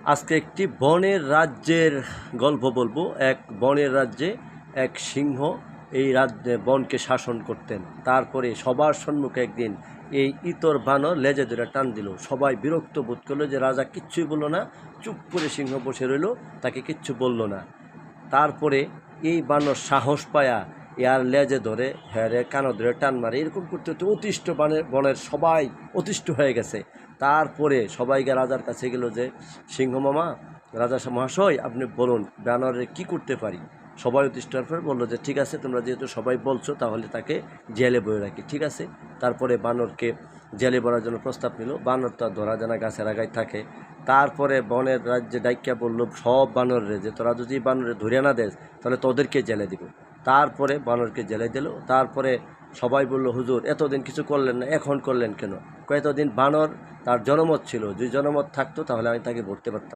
আজকে একটি বনের রাজ্যের গল্প বলবো। এক বনের রাজ্যে এক সিংহ এই রাজ্যে বনকে শাসন করতেন। তারপরে সবার সম্মুখে একদিন এই ইতর বানর লেজে ধরে টান দিল। সবাই বিরক্ত বোধ করলো যে রাজা কিচ্ছুই বললো না, চুপ করে সিংহ বসে রইল, তাকে কিচ্ছু বললো না। তারপরে এই বানর সাহস পায়া ইয়ার লেজে ধরে হ্যারে কানো ধরে টান মারে। এরকম করতে করতে অতিষ্ঠ বনের সবাই অতিষ্ঠ হয়ে গেছে। তারপরে সবাইকে রাজার কাছে গেল যে সিংহ মামা, রাজা মহাশয়, আপনি বলুন বানরে কি করতে পারি। সবাই অতিষ্ঠ হওয়ার পর বললো যে ঠিক আছে, তোমরা যেহেতু সবাই বলছো তাহলে তাকে জেলে বয়ে রাখি। ঠিক আছে, তারপরে বানরকে জেলে ভরার জন্য প্রস্তাব নিল। বানর তো ধরা জানা গাছের আগায় থাকে। তারপরে বনের রাজ্যে ডাইকা বলল সব বানরে যে তোরা যদি বানরে ধরে না দেস তাহলে তোদেরকে জেলে দিব। তারপরে বানরকে জেলে দিল। তারপরে সবাই বলল হুজুর এতদিন কিছু করলেন না, এখন করলেন কেন? কয়েকদিন বানর তার জনমত ছিল, যদি জনমত থাকতো তাহলে আমি তাকে ভরতে পারতাম।